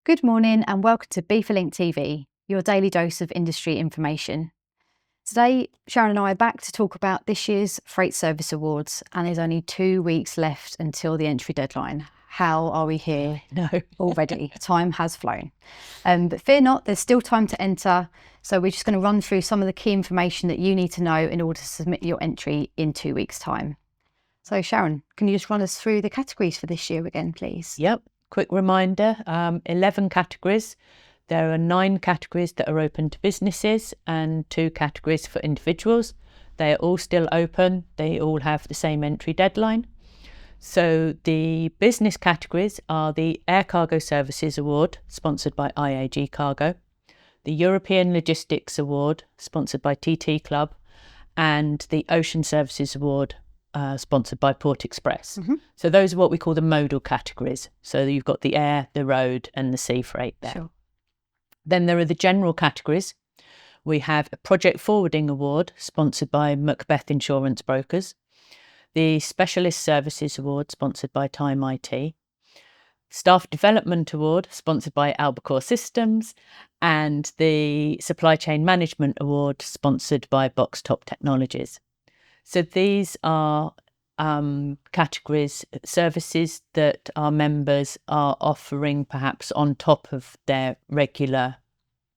Good morning and welcome to BIFA Link TV, your daily dose of industry information. Today, Sharon and I are back to talk about this year's Freight Service Awards, and there's only 2 weeks left until the entry deadline. How are we here already? Time has flown. But fear not, there's still time to enter. So we're just going to run through some of the key information that you need to know in order to submit your entry in 2 weeks' time. So Sharon, can you just run us through the categories for this year again, please? Yep. Quick reminder, 11 categories. There are 9 categories that are open to businesses and 2 categories for individuals. They are all still open. They all have the same entry deadline. So the business categories are the Air Cargo Services Award, sponsored by IAG Cargo, the European Logistics Award, sponsored by TT Club, and the Ocean Services Award, sponsored by Port Express. So those are what we call the modal categories. So you've got the air, the road and the sea freight there. Sure. Then there are the general categories. We have a Project Forwarding Award, sponsored by Macbeth Insurance Brokers, the Specialist Services Award, sponsored by Time IT, Staff Development Award, sponsored by Albacore Systems, and the Supply Chain Management Award, sponsored by Box Top Technologies. So these are categories, services that our members are offering perhaps on top of their regular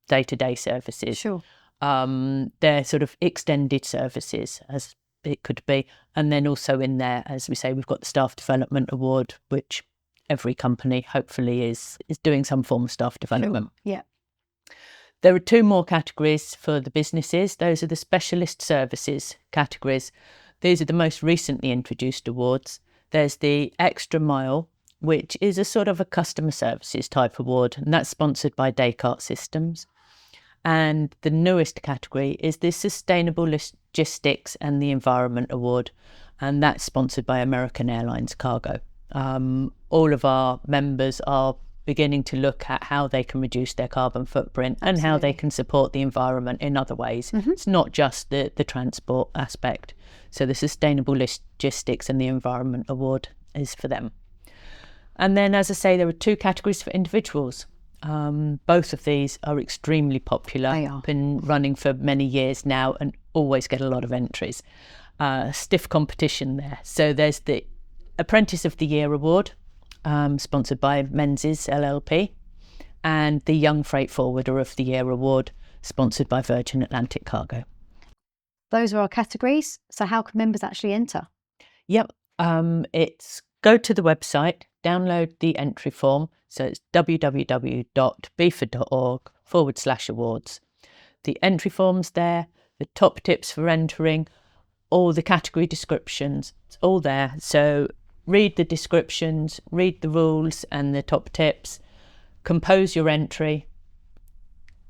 day-to-day services. Sure. They're sort of extended services, as it could be. And then also in there, as we say, we've got the Staff Development Award, which every company hopefully is doing some form of staff development. Sure. Yeah. There are 2 more categories for the businesses. Those are the Specialist Services categories. These are the most recently introduced awards. There's the Extra Mile, which is a sort of a customer services type award, and that's sponsored by Descartes Systems. And the newest category is the Sustainable Logistics and the Environment Award, and that's sponsored by American Airlines Cargo. All of our members are beginning to look at how they can reduce their carbon footprint and how they can support the environment in other ways. It's not just the transport aspect. So the Sustainable Logistics and the Environment Award is for them. And then, as I say, there are 2 categories for individuals. Both of these are extremely popular. They are. Been running for many years now and always get a lot of entries. Stiff competition there. So there's the Apprentice of the Year Award, sponsored by Menzies LLP, and the Young Freight Forwarder of the Year Award, sponsored by Virgin Atlantic Cargo. Those are our categories. So how can members actually enter? Yep, it's go to the website, download the entry form. So it's www.bifa.org/awards. The entry form's there, the top tips for entering, all the category descriptions, it's all there. So read the descriptions, read the rules and the top tips, compose your entry,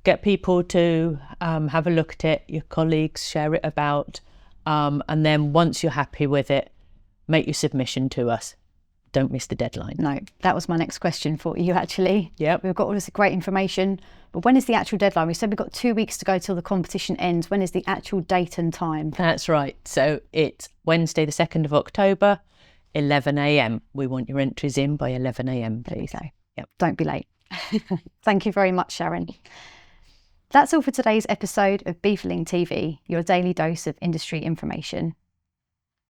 get people to have a look at it, your colleagues, share it about, and then once you're happy with it, make your submission to us. Don't miss the deadline. No, that was my next question for you, actually. Yep. We've got all this great information, but when is the actual deadline? We said we've got 2 weeks to go till the competition ends. When is the actual date and time? That's right. So it's Wednesday, the 2nd of October, 11 a.m. We want your entries in by 11 a.m, please. There we go. Yep. Don't be late. Thank you very much, Sharon. That's all for today's episode of BIFA Link TV, your daily dose of industry information.